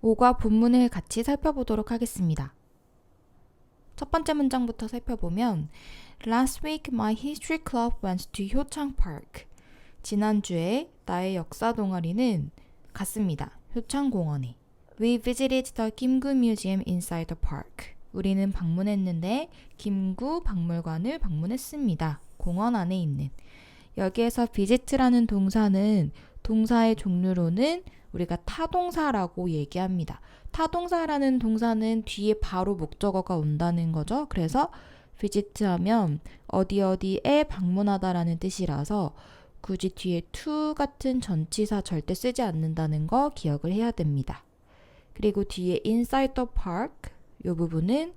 오과 본문을 같이 살펴보도록 하겠습니다. 첫 번째 문장부터 살펴보면 Last week my history club went to 효창 Park. 지난주에 나의 역사 동아리는 갔습니다. 효창공원에. We visited the 김구 Museum inside the park. 우리는 방문했는데 김구 박물관을 방문했습니다. 공원 안에 있는. 여기에서 visit라는 동사는 동사의 종류로는 우리가 타동사라고 얘기합니다. 타동사라는 동사는 뒤에 바로 목적어가 온다는 거죠. 그래서 visit 하면 어디에 방문하다라는 뜻이라서 굳이 뒤에 to 같은 전치사 절대 쓰지 않는다는 거 기억을 해야 됩니다. 그리고 뒤에 inside the park 이 부분은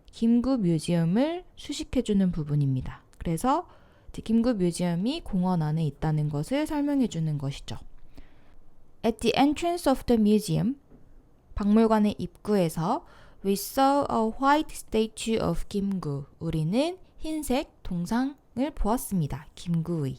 김구 뮤지엄을 수식해주는 부분입니다. 그래서 김구 뮤지엄이 공원 안에 있다는 것을 설명해 주는 것이죠. At the entrance of the museum, 박물관의 입구에서 we saw a white statue of 김구. 우리는 흰색 동상을 보았습니다. 김구의.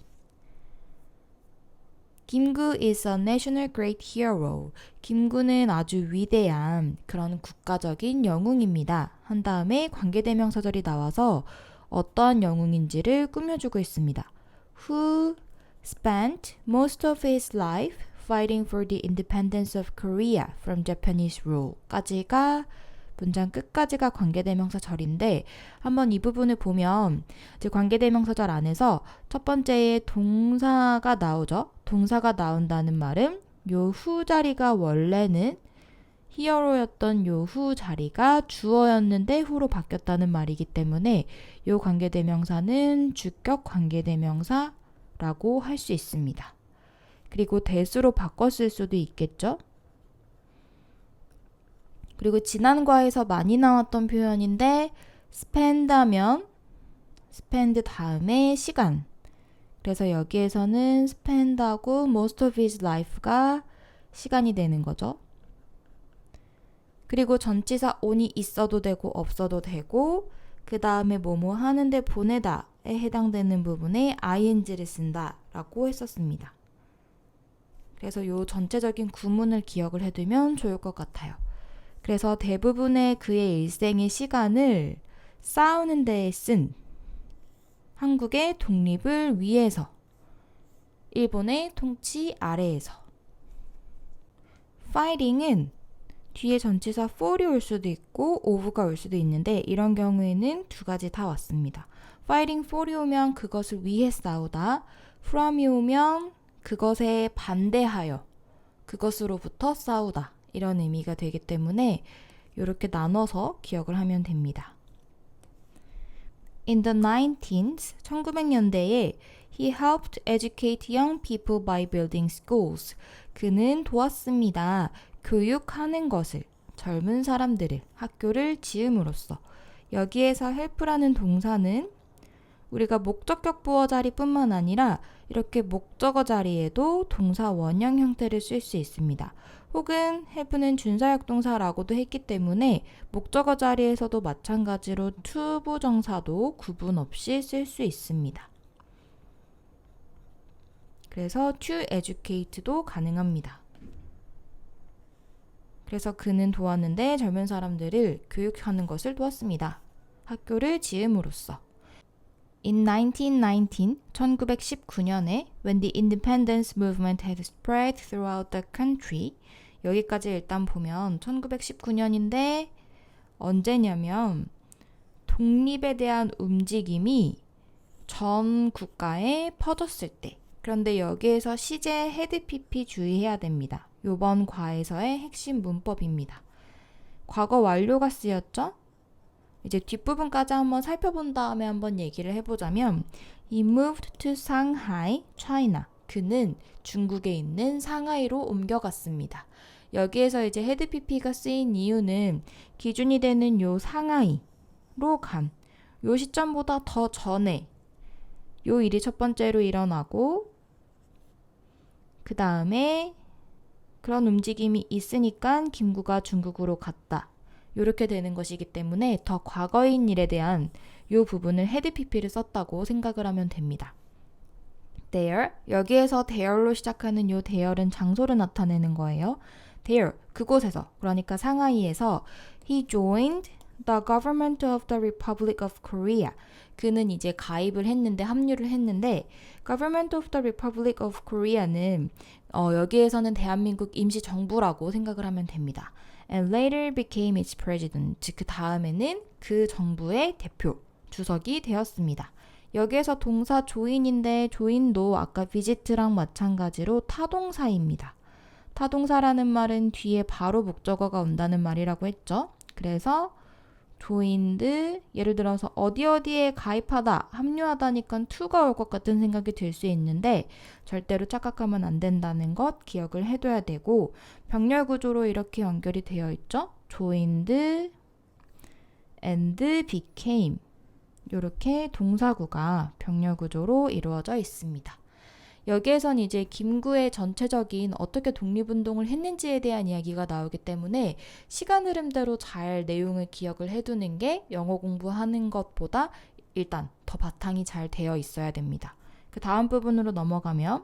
김구 is a national great hero. 김구는 아주 위대한 그런 국가적인 영웅입니다. 한 다음에 관계대명사절이 나와서 어떠한 영웅인지를 꾸며주고 있습니다. Who spent most of his life fighting for the independence of Korea from Japanese rule. 까지가 문장 끝까지가 관계대명사절인데 한번 이 부분을 보면 이제 관계대명사절 안에서 첫 번째에 동사가 나오죠. 동사가 나온다는 말은 요 후 자리가 원래는 히어로였던 요 후 자리가 주어였는데 후로 바뀌었다는 말이기 때문에 요 관계대명사는 주격 관계대명사라고 할 수 있습니다. 그리고 대수로 바꿨을 수도 있겠죠. 그리고 지난 과에서 많이 나왔던 표현인데 spend 하면 spend 다음에 시간. 그래서 여기에서는 spend하고 most of his life가 시간이 되는 거죠. 그리고 전치사 on이 있어도 되고 없어도 되고 그 다음에 뭐뭐 하는데 보내다에 해당되는 부분에 ing를 쓴다 라고 했었습니다. 그래서 이 전체적인 구문을 기억을 해두면 좋을 것 같아요. 그래서 대부분의 그의 일생의 시간을 싸우는 데에 쓴 한국의 독립을 위해서 일본의 통치 아래에서 fighting은 뒤에 전치사 for이 올 수도 있고 of가 올 수도 있는데 이런 경우에는 두 가지 다 왔습니다. fighting for이 오면 그것을 위해 싸우다, from이 오면 그것에 반대하여 그것으로부터 싸우다 이런 의미가 되기 때문에 이렇게 나눠서 기억을 하면 됩니다. In the 19th, 1900년대에 he helped educate young people by building schools. 그는 도왔습니다. 교육하는 것을, 젊은 사람들을, 학교를 지음으로써. 여기에서 help라는 동사는 우리가 목적격 부어 자리뿐만 아니라 이렇게 목적어 자리에도 동사 원형 형태를 쓸 수 있습니다. 혹은 help는 준사역 동사라고도 했기 때문에 목적어 자리에서도 마찬가지로 to 부정사도 구분 없이 쓸 수 있습니다. 그래서 to educate도 가능합니다. 그래서 그는 도왔는데 젊은 사람들을 교육하는 것을 도왔습니다. 학교를 지음으로써. In 1919, 1919년에 when the independence movement had spread throughout the country 여기까지 일단 보면 1919년인데 언제냐면 독립에 대한 움직임이 전 국가에 퍼졌을 때 그런데 여기에서 시제 헤드 PP 주의해야 됩니다. 이번 과에서의 핵심 문법입니다. 과거 완료가 쓰였죠? 이제 뒷부분까지 한번 살펴본 다음에 한번 얘기를 해보자면 He moved to Shanghai, China. 그는 중국에 있는 상하이로 옮겨갔습니다. 여기에서 이제 헤드 PP가 쓰인 이유는 기준이 되는 요 상하이로 간 요 시점보다 더 전에 요 일이 첫 번째로 일어나고 그 다음에 그런 움직임이 있으니까 김구가 중국으로 갔다. 이렇게 되는 것이기 때문에 더 과거인 일에 대한 이 부분을 헤드 PP를 썼다고 생각을 하면 됩니다. There, 여기에서 there로 시작하는 이 there는 장소를 나타내는 거예요. there, 그곳에서, 그러니까 상하이에서 he joined the government of the Republic of Korea. 그는 이제 가입을 했는데, 합류를 했는데 government of the Republic of Korea는 여기에서는 대한민국 임시정부라고 생각을 하면 됩니다. And later became its president. 그 다음에는 그 정부의 대표, 주석이 되었습니다. 여기에서 동사 join인데 join도 아까 visit랑 마찬가지로 타동사입니다. 타동사라는 말은 뒤에 바로 목적어가 온다는 말이라고 했죠. 그래서 joined, 예를 들어서 어디에 가입하다, 합류하다니까 to가 올 것 같은 생각이 들 수 있는데 절대로 착각하면 안 된다는 것 기억을 해둬야 되고, 병렬 구조로 이렇게 연결이 되어 있죠. joined and became, 이렇게 동사구가 병렬 구조로 이루어져 있습니다. 여기에선 이제 김구의 전체적인 어떻게 독립운동을 했는지에 대한 이야기가 나오기 때문에 시간 흐름대로 잘 내용을 기억을 해두는 게 영어 공부하는 것보다 일단 더 바탕이 잘 되어 있어야 됩니다. 그 다음 부분으로 넘어가면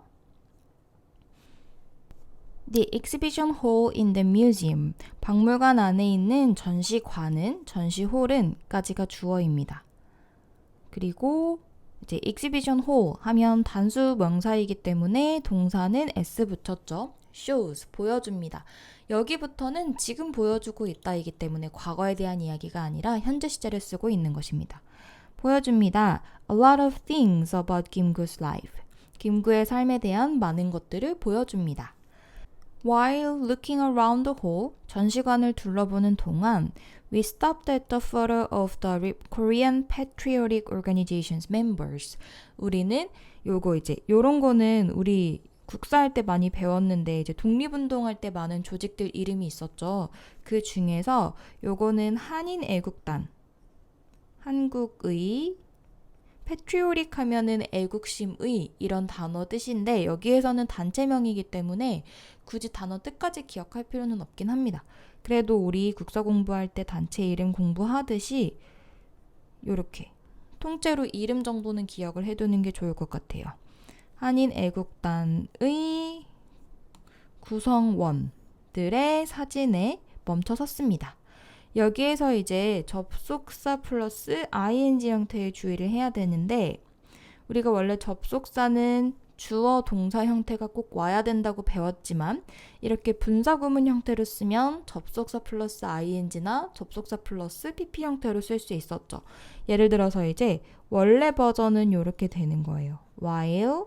The exhibition hall in the museum, 박물관 안에 있는 전시관은, 전시홀은 까지가 주어입니다. 그리고 이제 exhibition hall 하면 단수 명사이기 때문에 동사는 s 붙였죠. shows, 보여줍니다. 여기부터는 지금 보여주고 있다이기 때문에 과거에 대한 이야기가 아니라 현재 시제를 쓰고 있는 것입니다. 보여줍니다. A lot of things about 김구's life. 김구의 삶에 대한 많은 것들을 보여줍니다. While looking around the hall, 전시관을 둘러보는 동안 we stopped at the photo of the Korean Patriotic Organization's members. 우리는 요런 거는 우리 국사할 때 많이 배웠는데 이제 독립운동할 때 많은 조직들 이름이 있었죠. 그 중에서 요거는 한인 애국단, 한국의, 패트리오릭 하면은 애국심의 이런 단어 뜻인데 여기에서는 단체명이기 때문에 굳이 단어 뜻까지 기억할 필요는 없긴 합니다. 그래도 우리 국사 공부할 때 단체 이름 공부하듯이 요렇게 통째로 이름 정도는 기억을 해두는 게 좋을 것 같아요. 한인 애국단의 구성원들의 사진에 멈춰 섰습니다. 여기에서 이제 접속사 플러스 ing 형태의 주의를 해야 되는데 우리가 원래 접속사는 주어 동사 형태가 꼭 와야 된다고 배웠지만 이렇게 분사구문 형태로 쓰면 접속사 플러스 ing나 접속사 플러스 pp 형태로 쓸 수 있었죠. 예를 들어서 이제 원래 버전은 이렇게 되는 거예요. while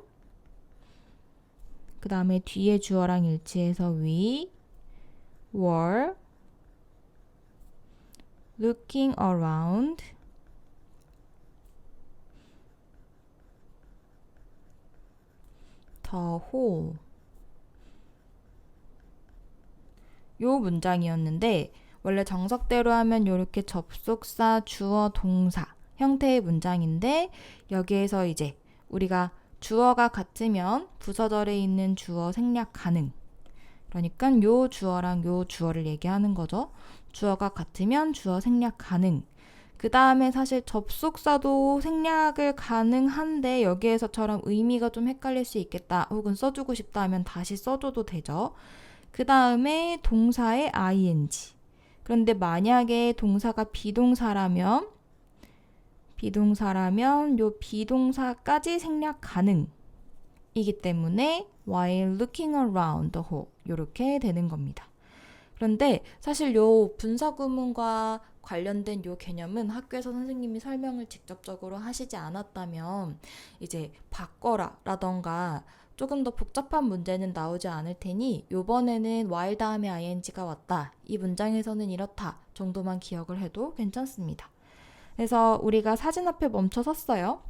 그 다음에 뒤에 주어랑 일치해서 we were looking around the hall. 요 문장이었는데 원래 정석대로 하면 이렇게 접속사, 주어, 동사 형태의 문장인데 여기에서 이제 우리가 주어가 같으면 부서절에 있는 주어 생략 가능. 그러니까 요 주어랑 요 주어를 얘기하는 거죠. 주어가 같으면 주어 생략 가능. 그 다음에 사실 접속사도 생략을 가능한데 여기에서처럼 의미가 좀 헷갈릴 수 있겠다 혹은 써주고 싶다 하면 다시 써줘도 되죠. 그 다음에 동사의 ing. 그런데 만약에 동사가 비동사라면 요 비동사까지 생략 가능이기 때문에 while looking around the hall 이렇게 되는 겁니다. 그런데 사실 요 분사구문과 관련된 요 개념은 학교에서 선생님이 설명을 직접적으로 하시지 않았다면 이제 바꿔라 라던가 조금 더 복잡한 문제는 나오지 않을 테니 요번에는 while 다음에 ing가 왔다. 이 문장에서는 이렇다 정도만 기억을 해도 괜찮습니다. 그래서 우리가 사진 앞에 멈춰 섰어요.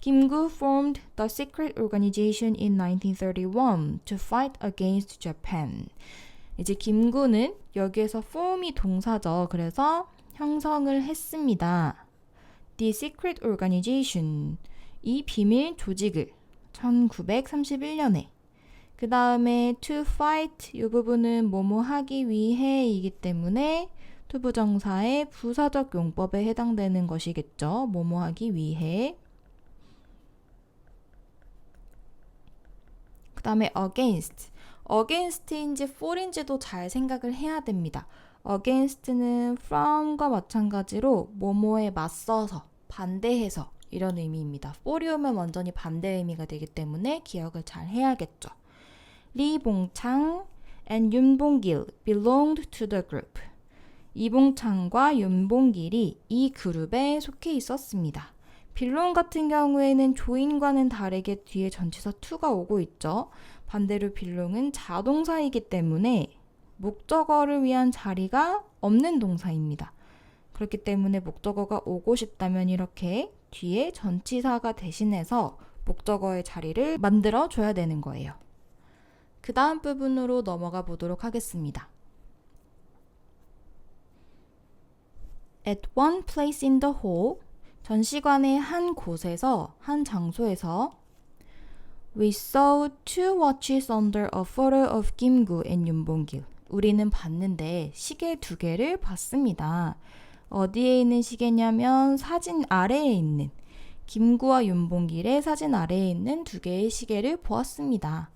김구 formed the secret organization in 1931 to fight against Japan. 이제 김구는 여기에서 form이 동사죠. 그래서 형성을 했습니다. The secret organization, 이 비밀 조직을 1931년에 그 다음에 to fight 이 부분은 뭐뭐 하기 위해 이기 때문에 투부정사의 부사적 용법에 해당되는 것이겠죠. 뭐뭐 하기 위해. 그 다음에 against. against인지 for인지도 잘 생각을 해야 됩니다. against는 from과 마찬가지로 뭐뭐에 맞서서, 반대해서 이런 의미입니다. for이 오면 완전히 반대 의미가 되기 때문에 기억을 잘 해야겠죠. 리봉창 and 윤봉길 belonged to the group. 이봉창과 윤봉길이 이 그룹에 속해 있었습니다. belong 같은 경우에는 join과는 다르게 뒤에 전치사 to가 오고 있죠. 반대로 belong은 자동사이기 때문에 목적어를 위한 자리가 없는 동사입니다. 그렇기 때문에 목적어가 오고 싶다면 이렇게 뒤에 전치사가 대신해서 목적어의 자리를 만들어줘야 되는 거예요. 그 다음 부분으로 넘어가 보도록 하겠습니다. At one place in the hall, 전시관의 한 곳에서, 한 장소에서 We saw two watches under a photo of 김구 and 윤봉길. 우리는 봤는데 시계 두 개를 봤습니다. 어디에 있는 시계냐면 사진 아래에 있는 김구와 윤봉길의 사진 아래에 있는 두 개의 시계를 보았습니다.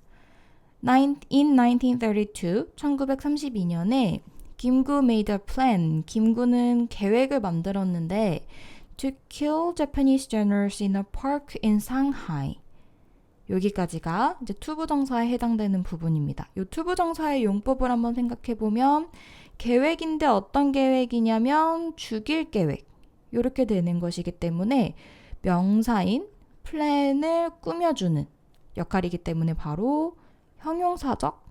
In 1932, 1932년에 김구 made a plan. 김구는 계획을 만들었는데 to kill Japanese generals in a park in Shanghai. 여기까지가 이제 투부정사에 해당되는 부분입니다. 이 투부정사의 용법을 한번 생각해 보면 계획인데 어떤 계획이냐면 죽일 계획 이렇게 되는 것이기 때문에 명사인 플랜을 꾸며주는 역할이기 때문에 바로 형용사적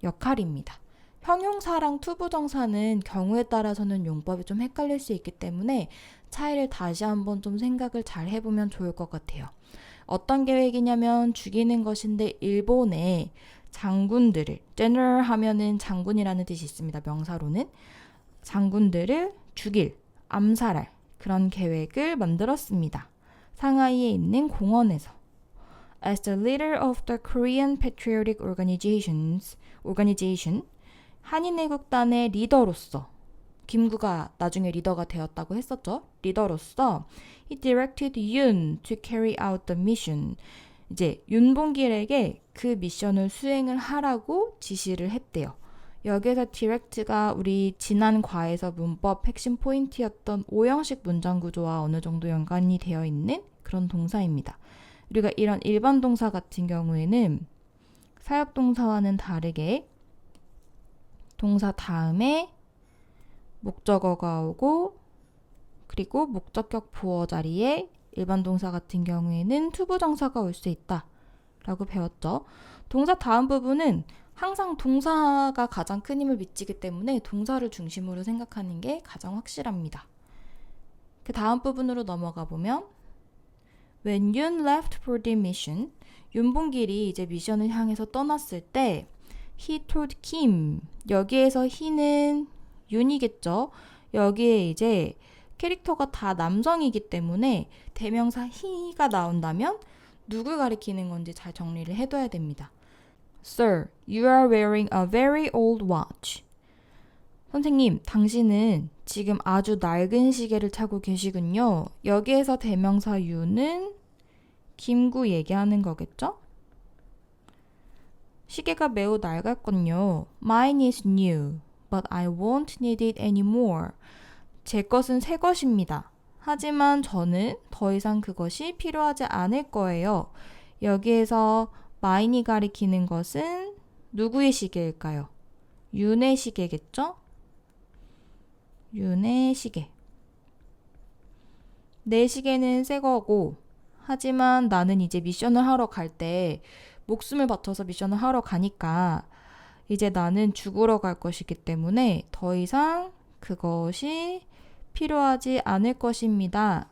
역할입니다. 형용사랑 투부정사는 경우에 따라서는 용법이 좀 헷갈릴 수 있기 때문에 차이를 다시 한번 좀 생각을 잘 해보면 좋을 것 같아요. 어떤 계획이냐면 죽이는 것인데 일본의 장군들을, general 하면은 장군이라는 뜻이 있습니다. 명사로는 장군들을 죽일, 암살할 그런 계획을 만들었습니다. 상하이에 있는 공원에서. As the leader of the Korean Patriotic Organization, 한인애국단의 리더로서, 김구가 나중에 리더가 되었다고 했었죠. 리더로서 He directed Yoon to carry out the mission. 이제 윤봉길에게 그 미션을 수행을 하라고 지시를 했대요. 여기에서 direct가 우리 지난 과에서 문법 핵심 포인트였던 오형식 문장 구조와 어느 정도 연관이 되어 있는 그런 동사입니다. 우리가 이런 일반 동사 같은 경우에는 사역동사와는 다르게 동사 다음에 목적어가 오고 그리고 목적격 보어 자리에 일반 동사 같은 경우에는 투부정사가 올 수 있다 라고 배웠죠. 동사 다음 부분은 항상 동사가 가장 큰 힘을 미치기 때문에 동사를 중심으로 생각하는 게 가장 확실합니다. 그 다음 부분으로 넘어가 보면 When Yoon left for the mission, 윤봉길이 이제 미션을 향해서 떠났을 때 He told Kim, 여기에서 he는 윤이겠죠. 여기에 이제 캐릭터가 다 남성이기 때문에 대명사 he가 나온다면 누굴 가리키는 건지 잘 정리를 해둬야 됩니다. Sir, you are wearing a very old watch. 선생님, 당신은 지금 아주 낡은 시계를 차고 계시군요. 여기에서 대명사 you는 김구 얘기하는 거겠죠? 시계가 매우 낡았군요. Mine is new, but I won't need it anymore. 제 것은 새 것입니다. 하지만 저는 더 이상 그것이 필요하지 않을 거예요. 여기에서 mine이 가리키는 것은 누구의 시계일까요? 윤의 시계겠죠? 윤의 시계. 내 시계는 새 거고, 하지만 나는 이제 미션을 하러 갈 때 목숨을 바쳐서 미션을 하러 가니까 이제 나는 죽으러 갈 것이기 때문에 더 이상 그것이 필요하지 않을 것입니다.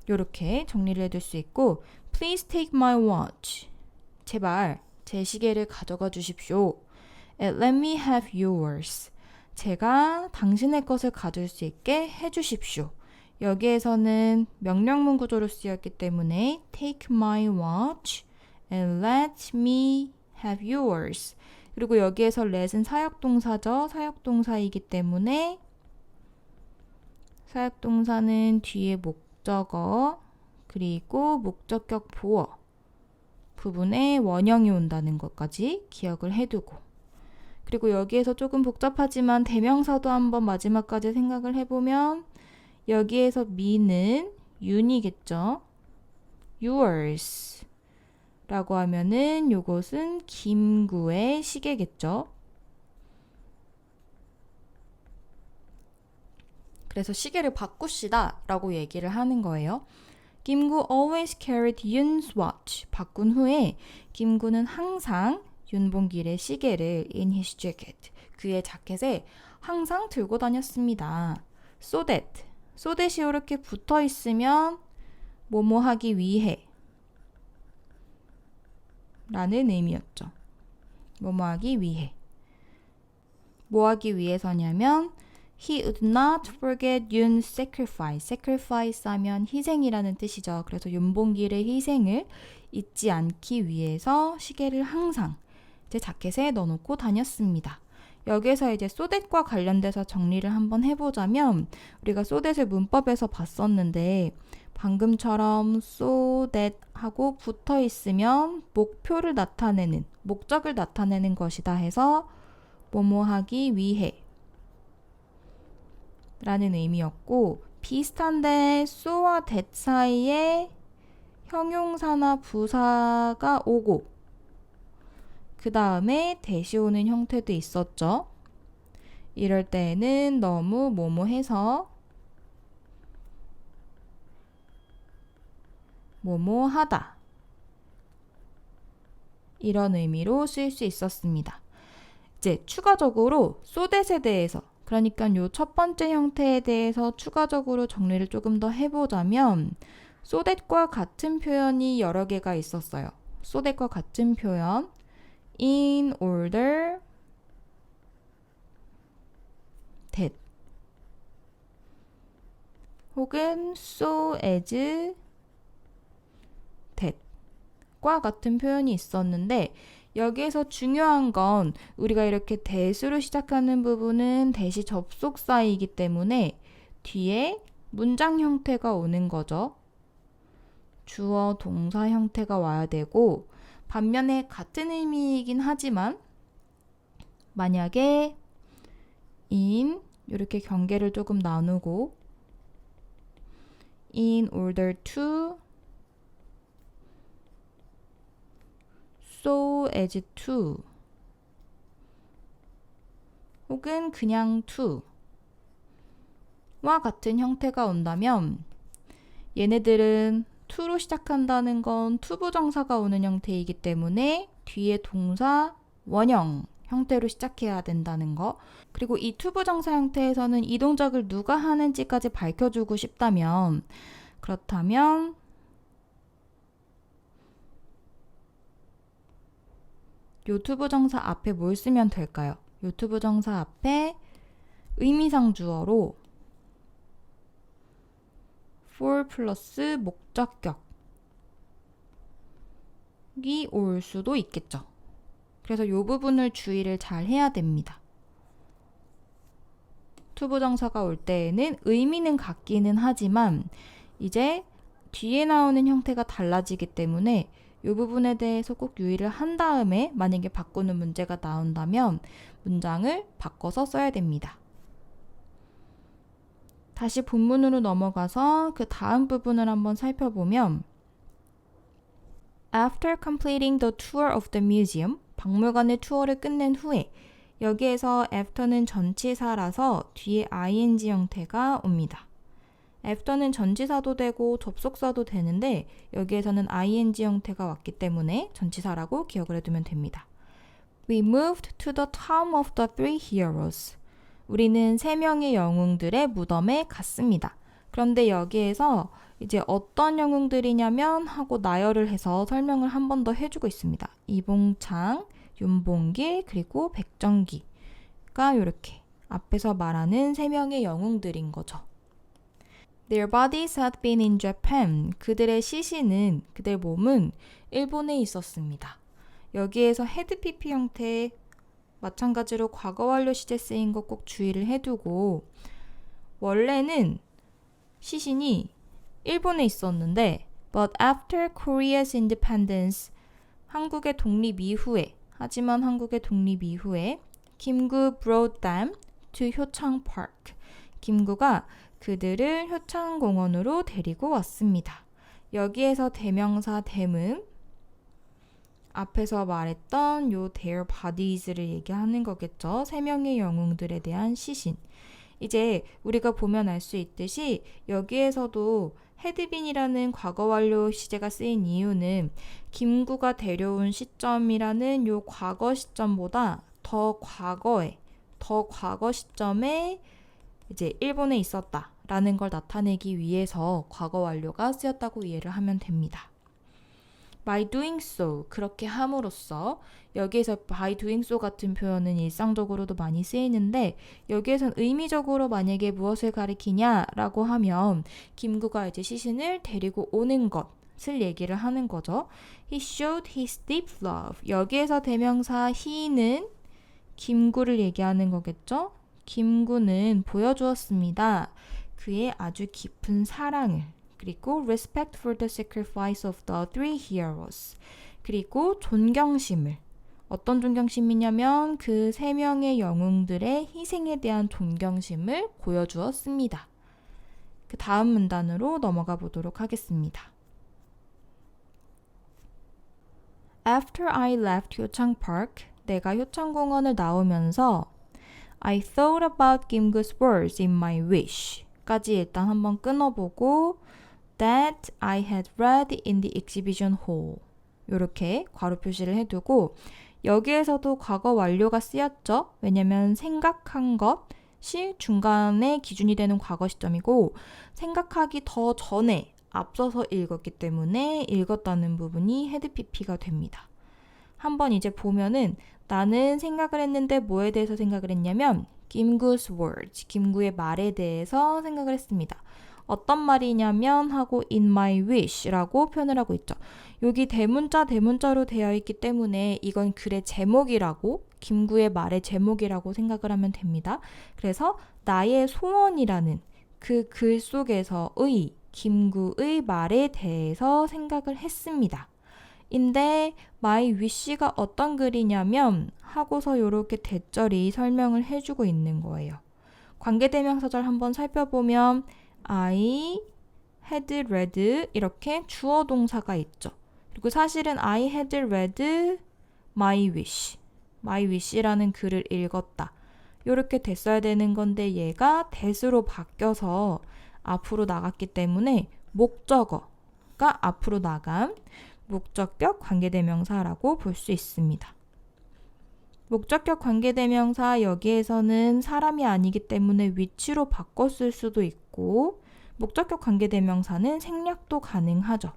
이렇게 정리를 해둘 수 있고 Please take my watch. 제발 제 시계를 가져가 주십시오. And let me have yours. 제가 당신의 것을 가질 수 있게 해주십시오. 여기에서는 명령문 구조로 쓰였기 때문에 take my watch and let me have yours. 그리고 여기에서 let은 사역동사죠. 사역동사이기 때문에 사역동사는 뒤에 목적어 그리고 목적격 보어 부분에 원형이 온다는 것까지 기억을 해두고, 그리고 여기에서 조금 복잡하지만 대명사도 한번 마지막까지 생각을 해보면 여기에서 me는 you이겠죠. yours 라고 하면은 요것은 김구의 시계겠죠. 그래서 시계를 바꿉시다 라고 얘기를 하는 거예요. 김구 always carried Yoon's watch. 바꾼 후에 김구는 항상 윤봉길의 시계를 in his jacket. 그의 자켓에 항상 들고 다녔습니다. So that이 이렇게 붙어 있으면 뭐뭐 하기 위해 라는 의미였죠. 뭐뭐 하기 위해. 뭐 하기 위해서냐면 He would not forget Yoon's sacrifice. sacrifice 하면 희생이라는 뜻이죠. 그래서 윤봉길의 희생을 잊지 않기 위해서 시계를 항상 제 자켓에 넣어놓고 다녔습니다. 여기에서 이제 so that과 관련돼서 정리를 한번 해보자면 우리가 so that을 문법에서 봤었는데 방금처럼 so that 하고 붙어 있으면 목표를 나타내는, 목적을 나타내는 것이다 해서 뭐뭐 하기 위해 라는 의미였고, 비슷한데 so와 that 사이에 형용사나 부사가 오고 그 다음에 대시 오는 형태도 있었죠. 이럴 때는 너무 뭐뭐 해서 뭐뭐 하다 이런 의미로 쓰일 수 있었습니다. 이제 추가적으로 so that에 대해서, 그러니까 요 첫 번째 형태에 대해서 추가적으로 정리를 조금 더 해보자면 so that과 같은 표현이 여러 개가 있었어요. so that과 같은 표현 in order that 혹은 so as that과 같은 표현이 있었는데 여기에서 중요한 건 우리가 이렇게 that으로 시작하는 부분은 that이 접속사이기 때문에 뒤에 문장 형태가 오는 거죠. 주어, 동사 형태가 와야 되고, 반면에 같은 의미이긴 하지만 만약에 in 이렇게 경계를 조금 나누고 in order to, so as to 혹은 그냥 to 와 같은 형태가 온다면 얘네들은 to로 시작한다는 건 투부정사가 오는 형태이기 때문에 뒤에 동사 원형 형태로 시작해야 된다는 거, 그리고 이 투부정사 형태에서는 이 동작을 누가 하는지까지 밝혀주고 싶다면, 그렇다면 요 투부정사 앞에 뭘 쓰면 될까요? 요 투부정사 앞에 의미상 주어로 for 플러스 목적격이 올 수도 있겠죠. 그래서 이 부분을 주의를 잘 해야 됩니다. 투부정사가 올 때에는 의미는 같기는 하지만 이제 뒤에 나오는 형태가 달라지기 때문에 이 부분에 대해서 꼭 유의를 한 다음에 만약에 바꾸는 문제가 나온다면 문장을 바꿔서 써야 됩니다. 다시 본문으로 넘어가서 그 다음 부분을 한번 살펴보면 After completing the tour of the museum, 박물관의 투어를 끝낸 후에, 여기에서 after는 전치사라서 뒤에 ing 형태가 옵니다. after는 전치사도 되고 접속사도 되는데 여기에서는 ing 형태가 왔기 때문에 전치사라고 기억을 해두면 됩니다. We moved to the tomb of the three heroes. 우리는 세 명의 영웅들의 무덤에 갔습니다. 그런데 여기에서 이제 어떤 영웅들이냐면 하고 나열을 해서 설명을 한 번 더 해주고 있습니다. 이봉창, 윤봉길, 그리고 백정기가 이렇게 앞에서 말하는 세 명의 영웅들인 거죠. Their bodies had been in Japan. 그들의 시신은, 그들 몸은 일본에 있었습니다. 여기에서 had pp 형태의 마찬가지로 과거 완료 시제 쓰인 거 꼭 주의를 해두고, 원래는 시신이 일본에 있었는데 But after Korea's independence, 한국의 독립 이후에, 하지만 한국의 독립 이후에 김구 brought them to 효창 Park. 김구가 그들을 효창공원으로 데리고 왔습니다. 여기에서 대명사 them은 앞에서 말했던 요 their bodies를 얘기하는 거겠죠. 세 명의 영웅들에 대한 시신. 이제 우리가 보면 알 수 있듯이 여기에서도 헤드빈이라는 과거 완료 시제가 쓰인 이유는 김구가 데려온 시점이라는 요 과거 시점보다 더 과거 시점에 이제 일본에 있었다라는 걸 나타내기 위해서 과거 완료가 쓰였다고 이해를 하면 됩니다. By doing so, 그렇게 함으로써 여기에서 by doing so 같은 표현은 일상적으로도 많이 쓰이는데 여기에선 의미적으로 만약에 무엇을 가리키냐라고 하면 김구가 이제 시신을 데리고 오는 것을 얘기를 하는 거죠. He showed his deep love. 여기에서 대명사 he는 김구를 얘기하는 거겠죠. 김구는 보여주었습니다. 그의 아주 깊은 사랑을. 그리고 respect for the sacrifice of the three heroes. 그리고 존경심을. 어떤 존경심이냐면 그 세 명의 영웅들의 희생에 대한 존경심을 보여주었습니다. 그 다음 문단으로 넘어가 보도록 하겠습니다. After I left 효창 Park, 내가 효창공원을 나오면서 I thought about 김구's words in my wish 까지 일단 한번 끊어보고 that I had read in the exhibition hall 이렇게 괄호 표시를 해두고 여기에서도 과거 완료가 쓰였죠. 왜냐면 생각한 것이 중간에 기준이 되는 과거 시점이고 생각하기 더 전에 앞서서 읽었기 때문에 읽었다는 부분이 헤드 PP가 됩니다. 한번 이제 보면은 나는 생각을 했는데 뭐에 대해서 생각을 했냐면 김구's words, 김구의 말에 대해서 생각을 했습니다. 어떤 말이냐면 하고 in my wish라고 표현을 하고 있죠. 여기 대문자로 되어 있기 때문에 이건 글의 제목이라고 김구의 말의 제목이라고 생각을 하면 됩니다. 그래서 나의 소원이라는 그 글 속에서의 김구의 말에 대해서 생각을 했습니다. 인데 my wish가 어떤 글이냐면 하고서 이렇게 대절이 설명을 해주고 있는 거예요. 관계대명사절 한번 살펴보면 I had read 이렇게 주어 동사가 있죠. 그리고 사실은 I had read my wish, my wish라는 글을 읽었다. 이렇게 됐어야 되는 건데 얘가 that으로 바뀌어서 앞으로 나갔기 때문에 목적어가 앞으로 나감, 목적격 관계대명사라고 볼 수 있습니다. 목적격 관계대명사 여기에서는 사람이 아니기 때문에 위치로 바꿨을 수도 있고 목적격 관계대명사는 생략도 가능하죠.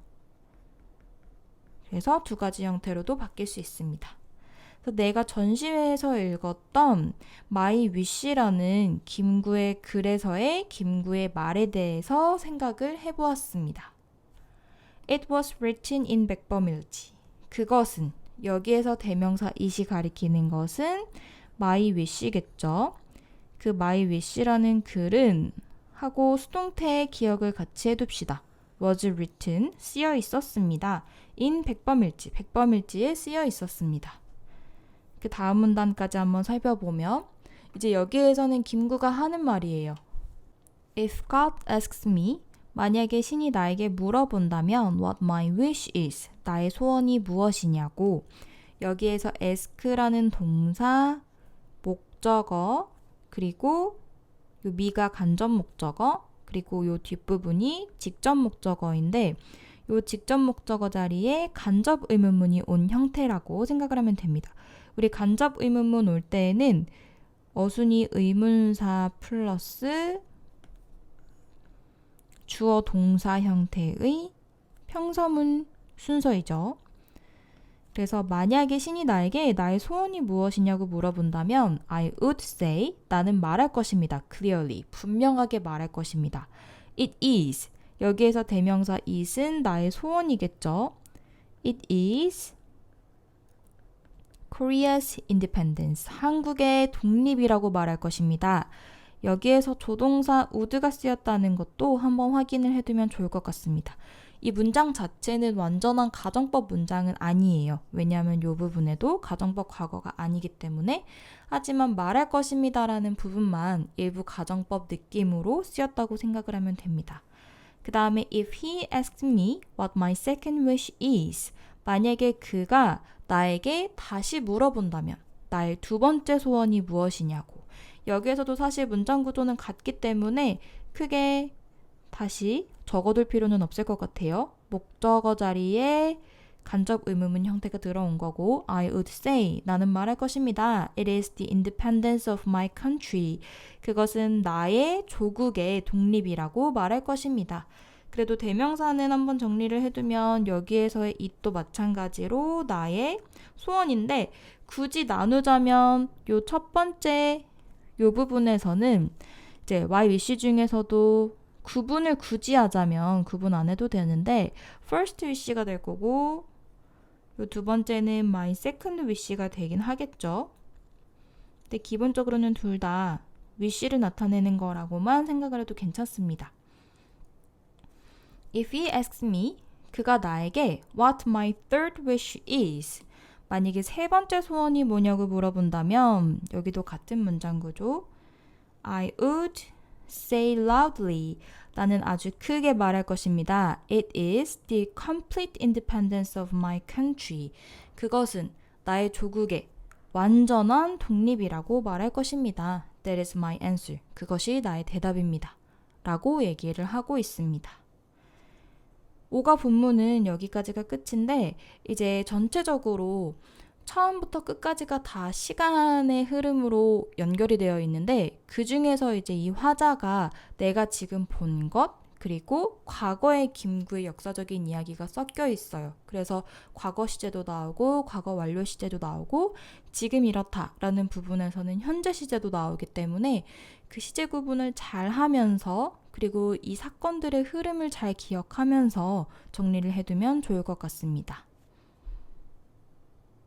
그래서 두 가지 형태로도 바뀔 수 있습니다. 그래서 내가 전시회에서 읽었던 My Wish라는 김구의 글에서의 김구의 말에 대해서 생각을 해보았습니다. It was written in 백범일지. 그것은 여기에서 대명사 it이 가리키는 것은 my wish겠죠. 그 my wish라는 글은 하고 수동태의 기억을 같이 해둡시다. was written, 쓰여 있었습니다. in 백범일지, 백범일지에 쓰여 있었습니다. 그 다음 문단까지 한번 살펴보면 이제 여기에서는 김구가 하는 말이에요. If God asks me, 만약에 신이 나에게 물어본다면 what my wish is, 나의 소원이 무엇이냐고 여기에서 ask라는 동사, 목적어, 그리고 요 me가 간접 목적어, 그리고 요 뒷부분이 직접 목적어인데 요 직접 목적어 자리에 간접 의문문이 온 형태라고 생각을 하면 됩니다. 우리 간접 의문문 올 때에는 어순이 의문사 플러스 주어 동사 형태의 평서문 순서이죠. 그래서 만약에 신이 나에게 나의 소원이 무엇이냐고 물어본다면 I would say, 나는 말할 것입니다. clearly, 분명하게 말할 것입니다. It is, 여기에서 대명사 is은 나의 소원이겠죠. It is Korea's independence, 한국의 독립이라고 말할 것입니다. 여기에서 조동사 would가 쓰였다는 것도 한번 확인을 해두면 좋을 것 같습니다. 이 문장 자체는 완전한 가정법 문장은 아니에요. 왜냐하면 이 부분에도 가정법 과거가 아니기 때문에. 하지만 말할 것입니다 라는 부분만 일부 가정법 느낌으로 쓰였다고 생각을 하면 됩니다. 그 다음에 if he asks me what my second wish is, 만약에 그가 나에게 다시 물어본다면 나의 두 번째 소원이 무엇이냐고. 여기에서도 사실 문장 구조는 같기 때문에 크게 다시 적어둘 필요는 없을 것 같아요. 목적어 자리에 간접 의문문 형태가 들어온 거고 I would say, 나는 말할 것입니다. It is the independence of my country. 그것은 나의 조국의 독립이라고 말할 것입니다. 그래도 대명사는 한번 정리를 해두면 여기에서의 it도 마찬가지로 나의 소원인데 굳이 나누자면 요 첫 번째 요 부분에서는 이제 why wish 중에서도 구분을 굳이 하자면 구분 안 해도 되는데 first wish가 될 거고 요 두 번째는 my second wish가 되긴 하겠죠. 근데 기본적으로는 둘 다 wish를 나타내는 거라고만 생각을 해도 괜찮습니다. If he asks me, 그가 나에게 what my third wish is, 만약에 세 번째 소원이 뭐냐고 물어본다면 여기도 같은 문장 구조 I would say loudly, 나는 아주 크게 말할 것입니다. It is the complete independence of my country. 그것은 나의 조국의 완전한 독립이라고 말할 것입니다. That is my answer. 그것이 나의 대답입니다. 라고 얘기를 하고 있습니다. 5가 본문은 여기까지가 끝인데 이제 전체적으로 처음부터 끝까지가 다 시간의 흐름으로 연결이 되어 있는데 그 중에서 이제 이 화자가 내가 지금 본 것 그리고 과거의 김구의 역사적인 이야기가 섞여 있어요. 그래서 과거 시제도 나오고 과거 완료 시제도 나오고 지금 이렇다라는 부분에서는 현재 시제도 나오기 때문에 그 시제 구분을 잘 하면서 그리고 이 사건들의 흐름을 잘 기억하면서 정리를 해두면 좋을 것 같습니다.